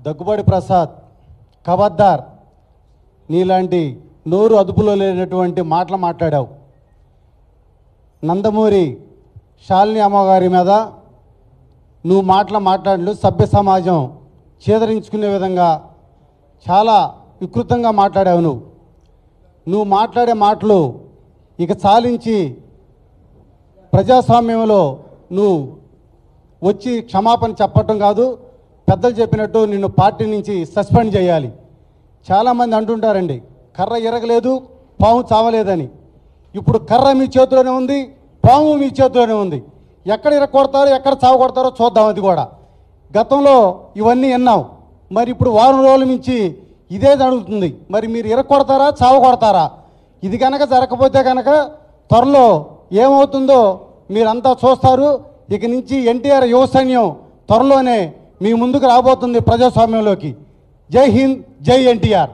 దగ్గుబాటి ప్రసాద్ ఖబర్దార్, నీలాంటి నోరు అదుపులో లేనటువంటి మాటలు మాట్లాడావు. నందమూరి శాలిని అమ్మగారి మీద నువ్వు మాట్లాడలు సభ్య సమాజం చేదరించుకునే విధంగా చాలా వికృతంగా మాట్లాడావు. నువ్వు మాట్లాడే మాటలు ఇక చాలించి ప్రజాస్వామ్యంలో నువ్వు వచ్చి క్షమాపణ చెప్పటం కాదు, పెద్దలు చెప్పినట్టు నిన్ను పార్టీ నుంచి సస్పెండ్ చేయాలి. చాలామంది అంటుంటారండి, కర్ర ఇరగలేదు పాము చావలేదని. ఇప్పుడు కర్ర మీ చేతిలోనే ఉంది, పాము మీ చేతిలోనే ఉంది. ఎక్కడ ఇరగొడతారో ఎక్కడ చావగొడతారో చూద్దాం. అది కూడా గతంలో ఇవన్నీ విన్నాం. మరి ఇప్పుడు వారం రోజుల నుంచి ఇదే జరుగుతుంది. మరి మీరు ఇరగొడతారా చావగొడతారా? ఇది కనుక జరగకపోతే కనుక త్వరలో ఏమవుతుందో మీరంతా చూస్తారు. ఇక నుంచి ఎన్టీఆర్ యువ సైన్యం త్వరలోనే మీ ముందుకు రాబోతుంది ప్రజాస్వామ్యంలోకి. జై హింద్, జై ఎన్టీఆర్.